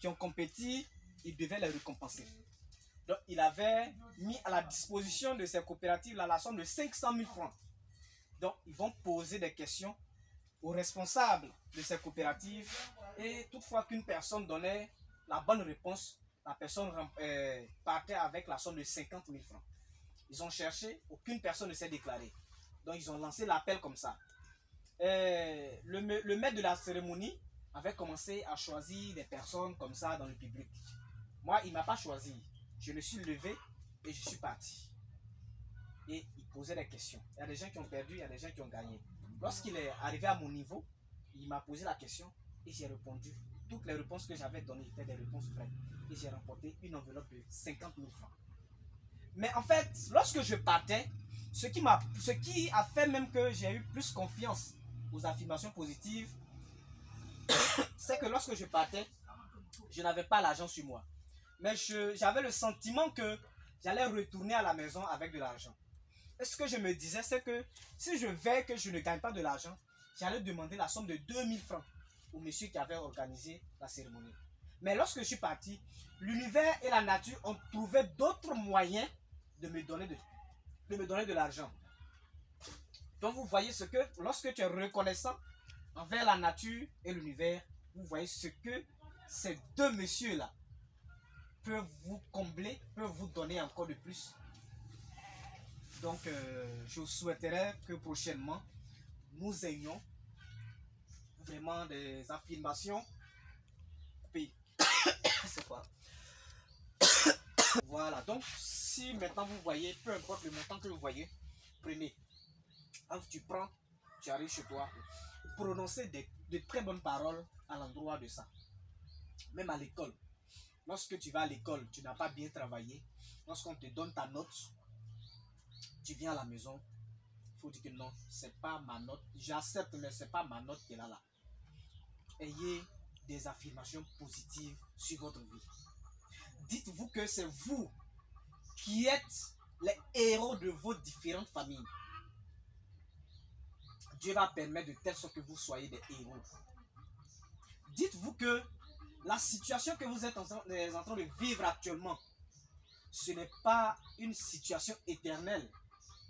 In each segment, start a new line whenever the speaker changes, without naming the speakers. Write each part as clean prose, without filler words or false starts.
qui ont compéti, il devait les récompenser. Donc, il avait mis à la disposition de ces coopératives la somme de 500 000 francs. Donc, ils vont poser des questions aux responsables de ces coopératives et toutefois qu'une personne donnait la bonne réponse, la personne partait avec la somme de 50 000 francs. Ils ont cherché, aucune personne ne s'est déclarée. Donc, ils ont lancé l'appel comme ça. Le maître de la cérémonie avait commencé à choisir des personnes comme ça dans le public. Moi, il ne m'a pas choisi. Je me suis levé et je suis parti. Et il posait des questions. Il y a des gens qui ont perdu, il y a des gens qui ont gagné. Lorsqu'il est arrivé à mon niveau, il m'a posé la question et j'ai répondu. Toutes les réponses que j'avais données étaient des réponses vraies. Et j'ai remporté une enveloppe de 50 000 francs. Mais en fait, lorsque je partais, ce qui a fait même que j'ai eu plus confiance aux affirmations positives, c'est que lorsque je partais, je n'avais pas l'argent sur moi. Mais j'avais le sentiment que j'allais retourner à la maison avec de l'argent. Et ce que je me disais, c'est que si je vais que je ne gagne pas de l'argent, j'allais demander la somme de 2000 francs au monsieur qui avait organisé la cérémonie. Mais lorsque je suis parti, l'univers et la nature ont trouvé d'autres moyens de me donner de l'argent. Donc vous voyez ce que, lorsque tu es reconnaissant envers la nature et l'univers, vous voyez ce que ces deux messieurs-là peuvent vous combler, peuvent vous donner encore de plus. Donc, je souhaiterais que prochainement, nous ayons vraiment des affirmations. C'est quoi? Voilà, donc si maintenant vous voyez, peu importe le montant que vous voyez, prenez. Quand tu prends, tu arrives chez toi, prononcez de très bonnes paroles à l'endroit de ça. Même à l'école. Lorsque tu vas à l'école, tu n'as pas bien travaillé. Lorsqu'on te donne ta note, tu viens à la maison, il faut dire que non, c'est pas ma note. J'accepte, mais c'est pas ma note qui est là. Ayez des affirmations positives sur votre vie. Dites-vous que c'est vous qui êtes les héros de vos différentes familles. Dieu va permettre de telle sorte que vous soyez des héros. Dites-vous que la situation que vous êtes en train de vivre actuellement, ce n'est pas une situation éternelle,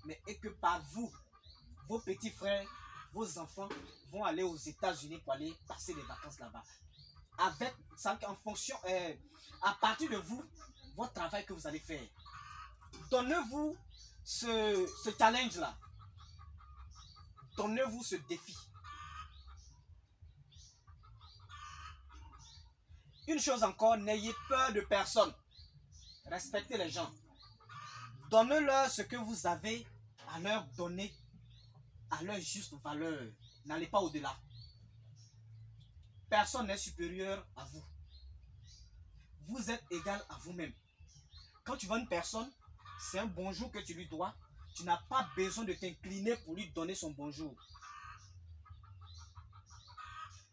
mais et que par vous, vos petits frères, vos enfants vont aller aux États-Unis pour aller passer des vacances là-bas. Avec ça, en fonction, à partir de vous, votre travail que vous allez faire. Donnez-vous ce challenge-là. Donnez-vous ce défi. Une chose encore, n'ayez peur de personne. Respectez les gens. Donnez-leur ce que vous avez à leur donner à leur juste valeur. N'allez pas au-delà. Personne n'est supérieur à vous. Vous êtes égal à vous-même. Quand tu vois une personne, c'est un bonjour que tu lui dois. Tu n'as pas besoin de t'incliner pour lui donner son bonjour.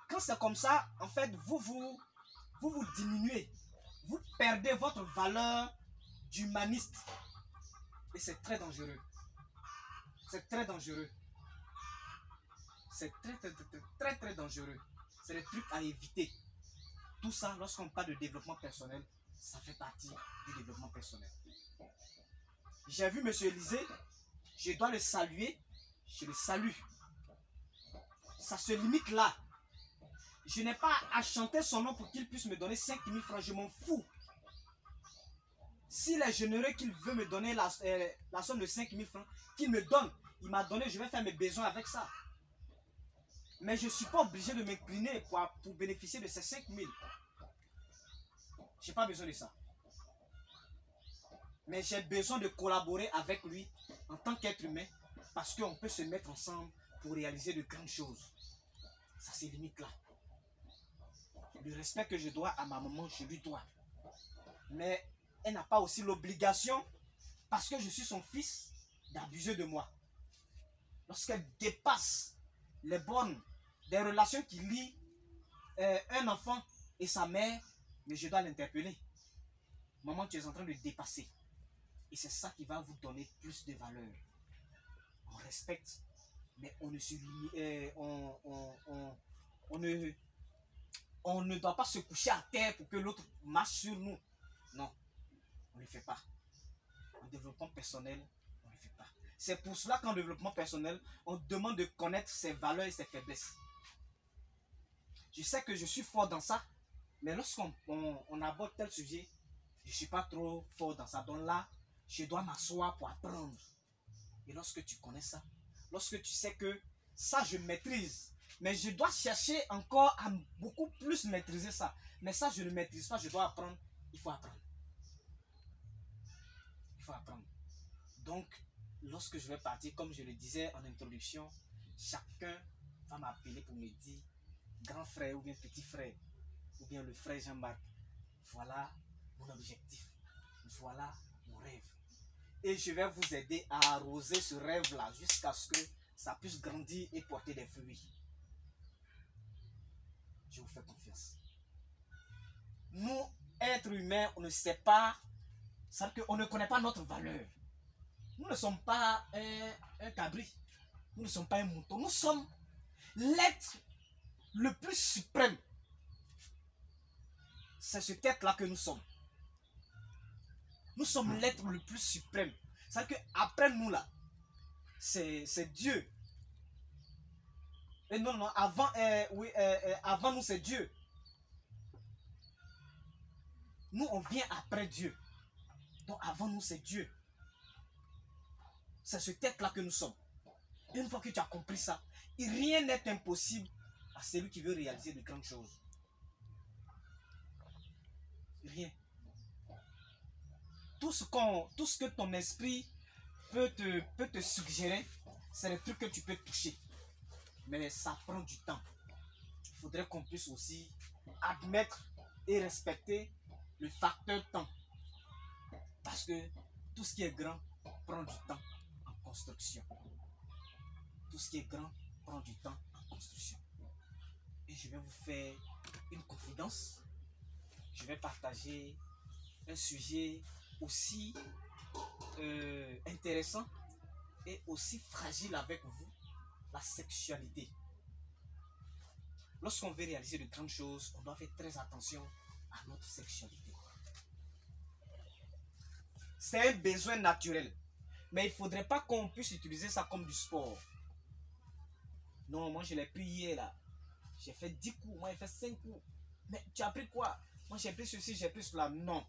Quand c'est comme ça, en fait, vous diminuez. Vous perdez votre valeur d'humaniste. Et c'est très dangereux. C'est très dangereux. C'est très dangereux. C'est des trucs à éviter. Tout ça, lorsqu'on parle de développement personnel, ça fait partie du développement personnel. J'ai vu M. Élysée, je dois le saluer, je le salue. Ça se limite là. Je n'ai pas à chanter son nom pour qu'il puisse me donner 5 000 francs, je m'en fous. S'il est généreux, qu'il veut me donner la somme de 5 000 francs, qu'il me donne, il m'a donné, je vais faire mes besoins avec ça. Mais je ne suis pas obligé de m'incliner pour bénéficier de ces 5 000. Je n'ai pas besoin de ça. Mais j'ai besoin de collaborer avec lui en tant qu'être humain parce qu'on peut se mettre ensemble pour réaliser de grandes choses. Ça se limite là. Le respect que je dois à ma maman, je lui dois. Mais elle n'a pas aussi l'obligation, parce que je suis son fils, d'abuser de moi. Lorsqu'elle dépasse les bornes des relations qui lient un enfant et sa mère, mais je dois l'interpeller. Maman, tu es en train de dépasser. Et c'est ça qui va vous donner plus de valeur. On respecte, mais on ne se limite, On ne doit pas se coucher à terre pour que l'autre marche sur nous. Non, on ne le fait pas. En développement personnel, on ne le fait pas. C'est pour cela qu'en développement personnel, on demande de connaître ses valeurs et ses faiblesses. Je sais que je suis fort dans ça, mais lorsqu'on aborde tel sujet, je ne suis pas trop fort dans ça. Donc là, je dois m'asseoir pour apprendre. Et lorsque tu connais ça, lorsque tu sais que ça, je maîtrise, mais je dois chercher encore à beaucoup plus maîtriser ça. Mais ça, je ne maîtrise pas, je dois apprendre. Il faut apprendre. Il faut apprendre. Donc, lorsque je vais partir, comme je le disais en introduction, chacun va m'appeler pour me dire grand frère ou bien petit frère, ou bien le frère Jean-Marc, voilà mon objectif, voilà mon rêve. Et je vais vous aider à arroser ce rêve-là jusqu'à ce que ça puisse grandir et porter des fruits. Je vous fais confiance. Nous, êtres humains, on ne sait pas, c'est-à-dire qu'on ne connaît pas notre valeur. Nous ne sommes pas un cabri, nous ne sommes pas un mouton, nous sommes l'être le plus suprême. C'est ce être-là que nous sommes. Nous sommes l'être le plus suprême. C'est-à-dire qu'après nous là, c'est Dieu. Et non, avant, avant nous c'est Dieu. Nous on vient après Dieu. Donc avant nous c'est Dieu. C'est ce être-là que nous sommes. Et une fois que tu as compris ça, rien n'est impossible à celui qui veut réaliser de grandes choses. Rien. Tout ce que ton esprit peut te suggérer, c'est les trucs que tu peux toucher. Mais ça prend du temps. Il faudrait qu'on puisse aussi admettre et respecter le facteur temps. Parce que tout ce qui est grand prend du temps en construction. Tout ce qui est grand prend du temps en construction. Et je vais vous faire une confidence. Je vais partager un sujet aussi intéressant et aussi fragile avec vous, la sexualité. Lorsqu'on veut réaliser de grandes choses, on doit faire très attention à notre sexualité. C'est un besoin naturel, mais il ne faudrait pas qu'on puisse utiliser ça comme du sport. Non, moi je l'ai pris hier là. J'ai fait 10 coups, moi j'ai fait 5 coups. Mais tu as pris quoi? Moi j'ai pris ceci, j'ai pris cela. Non,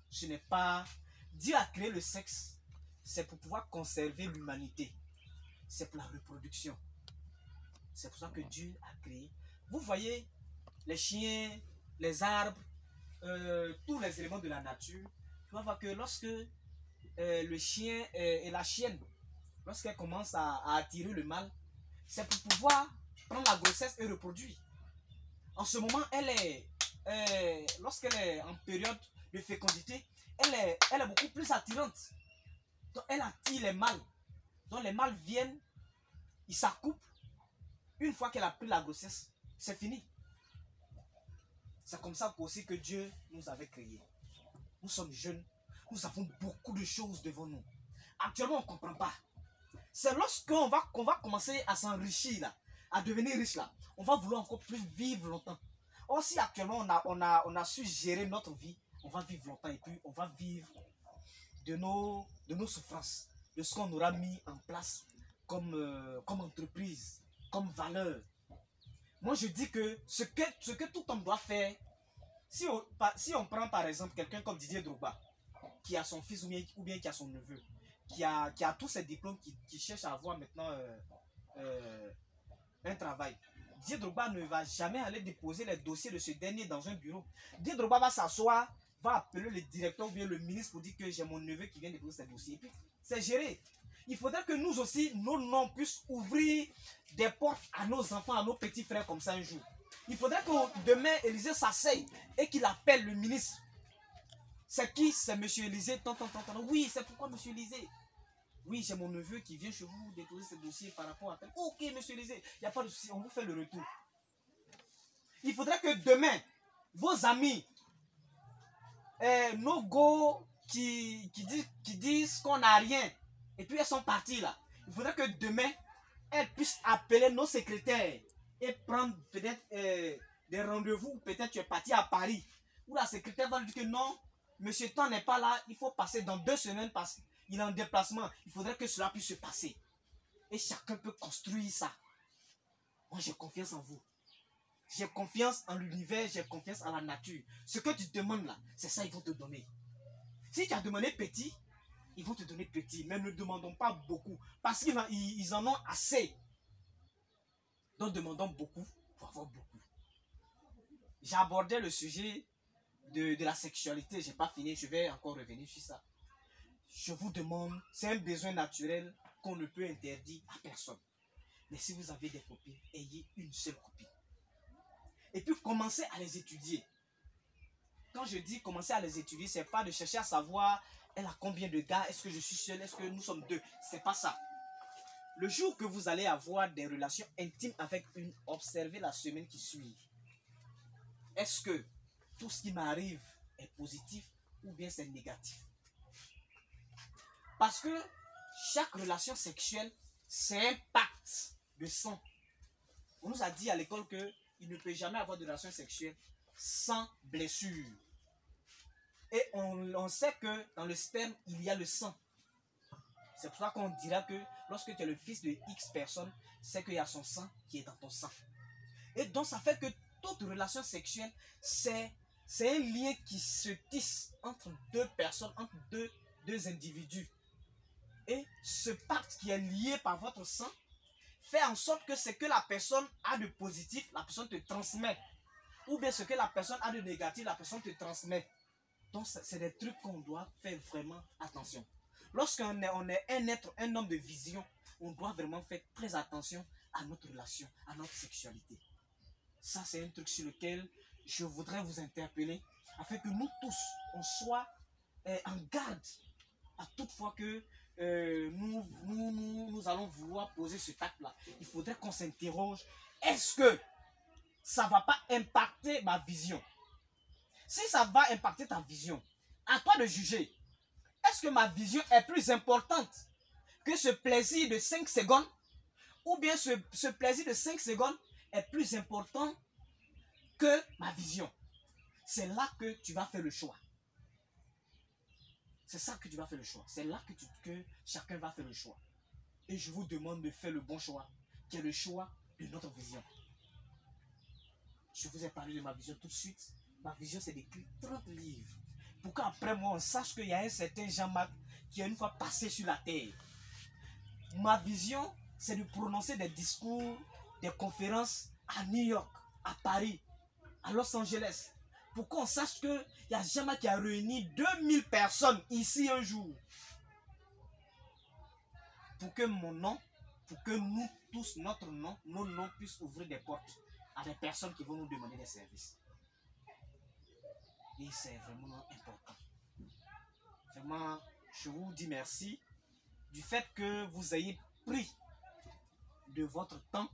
ce n'est pas... Dieu a créé le sexe, c'est pour pouvoir conserver l'humanité. C'est pour la reproduction. C'est pour ça que Dieu a créé. Vous voyez, les chiens, les arbres, tous les éléments de la nature, tu vas voir que lorsque le chien et la chienne, lorsqu'elle commence à attirer le mâle, c'est pour pouvoir prendre la grossesse et reproduire. En ce moment, lorsqu'elle est en période de fécondité, elle est beaucoup plus attirante. Donc, elle attire les mâles. Donc, les mâles viennent, ils s'accouplent. Une fois qu'elle a pris la grossesse, c'est fini. C'est comme ça aussi que Dieu nous avait créés. Nous sommes jeunes, nous avons beaucoup de choses devant nous. Actuellement, on ne comprend pas. C'est lorsqu'on va commencer à s'enrichir, là, à devenir riche, là, on va vouloir encore plus vivre longtemps. Or, si actuellement on a su gérer notre vie, on va vivre longtemps et puis on va vivre de nos souffrances, de ce qu'on aura mis en place comme entreprise, comme valeur. Moi, je dis que ce que tout homme doit faire, si on prend par exemple quelqu'un comme Didier Drogba, qui a son fils ou bien qui a son neveu, qui a tous ses diplômes, qui cherche à avoir maintenant un travail. Didier Drogba ne va jamais aller déposer les dossiers de ce dernier dans un bureau. Didier Drogba va s'asseoir, va appeler le directeur ou bien le ministre pour dire que j'ai mon neveu qui vient déposer ses dossiers. Et puis, c'est géré. Il faudrait que nous aussi, nos noms puissent ouvrir des portes à nos enfants, à nos petits frères comme ça un jour. Il faudrait que demain, Élisée s'asseye et qu'il appelle le ministre. C'est qui? C'est M. Élisée. Oui, c'est pourquoi M. Élisée? Oui, j'ai mon neveu qui vient chez vous déposer ses dossiers par rapport à tel. Ok, M. Élisée, il n'y a pas de souci, on vous fait le retour. Il faudrait que demain, vos amis, nos go qui disent qu'on n'a rien, et puis elles sont parties là. Il faudrait que demain, elles puissent appeler nos secrétaires et prendre peut-être des rendez-vous, peut-être tu es parti à Paris, où la secrétaire va lui dire que non, monsieur Temps n'est pas là, il faut passer dans 2 semaines parce qu'il est en déplacement. Il faudrait que cela puisse se passer. Et chacun peut construire ça. Moi, j'ai confiance en vous. J'ai confiance en l'univers, j'ai confiance en la nature. Ce que tu demandes là, c'est ça qu'ils vont te donner. Si tu as demandé petit, ils vont te donner petit. Mais ne demandons pas beaucoup. Parce qu'ils en ont assez. Donc demandons beaucoup pour avoir beaucoup. J'ai abordé le sujet de la sexualité. Je n'ai pas fini, je vais encore revenir sur ça. Je vous demande, c'est un besoin naturel qu'on ne peut interdire à personne. Mais si vous avez des copines, ayez une seule copine. Et puis commencez à les étudier. Quand je dis commencer à les étudier, ce n'est pas de chercher à savoir elle a combien de gars, est-ce que je suis seul, est-ce que nous sommes 2. Ce n'est pas ça. Le jour que vous allez avoir des relations intimes avec une, observez la semaine qui suit. Est-ce que tout ce qui m'arrive est positif ou bien c'est négatif? Parce que chaque relation sexuelle, c'est un pacte de sang. On nous a dit à l'école qu'il ne peut jamais avoir de relation sexuelle sans blessure. Et on sait que dans le sperme, il y a le sang. C'est pour ça qu'on dira que lorsque tu es le fils de X personnes, c'est qu'il y a son sang qui est dans ton sang. Et donc ça fait que toute relation sexuelle, c'est un lien qui se tisse entre 2 personnes, entre deux individus. Et ce pacte qui est lié par votre sang fait en sorte que ce que la personne a de positif, la personne te transmet. Ou bien ce que la personne a de négatif, la personne te transmet. Donc c'est des trucs qu'on doit faire vraiment attention. Lorsqu'on est un être, un homme de vision, on doit vraiment faire très attention à notre relation, à notre sexualité. Ça, c'est un truc sur lequel je voudrais vous interpeller, afin que nous tous, on soit en garde à toute fois que nous allons vouloir poser ce acte-là. Il faudrait qu'on s'interroge, est-ce que ça ne va pas impacter ma vision? Si ça va impacter ta vision, à toi de juger. Est-ce que ma vision est plus importante que ce plaisir de 5 secondes? Ou bien ce plaisir de 5 secondes est plus important que ma vision? C'est là que tu vas faire le choix. C'est ça que tu vas faire le choix. C'est là que chacun va faire le choix. Et je vous demande de faire le bon choix, qui est le choix de notre vision. Je vous ai parlé de ma vision tout de suite. Ma vision, c'est d'écrire 30 livres. Pour qu'après moi, on sache qu'il y a un certain Jean-Marc qui est une fois passé sur la terre. Ma vision, c'est de prononcer des discours, des conférences à New York, à Paris, à Los Angeles. Pour qu'on sache qu'il y a Jean-Marc qui a réuni 2000 personnes ici un jour. Pour que mon nom, pour que nous tous, notre nom, nos noms puissent ouvrir des portes à des personnes qui vont nous demander des services. Et c'est vraiment important. Vraiment, je vous dis merci du fait que vous ayez pris de votre temps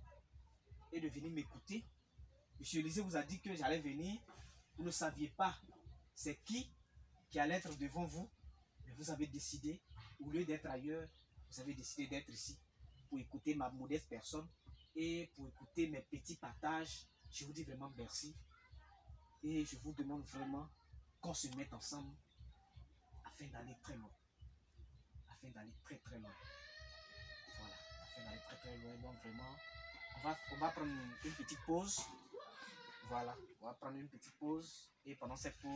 et de venir m'écouter. M. Élisée vous a dit que j'allais venir. Vous ne saviez pas c'est qui allait être devant vous. Mais vous avez décidé, au lieu d'être ailleurs, vous avez décidé d'être ici pour écouter ma modeste personne et pour écouter mes petits partages. Je vous dis vraiment merci. Et je vous demande vraiment qu'on se mette ensemble afin d'aller très loin. Afin d'aller très très loin. Voilà, afin d'aller très très loin. Donc vraiment, on va prendre une petite pause. Voilà, on va prendre une petite pause. Et pendant cette pause,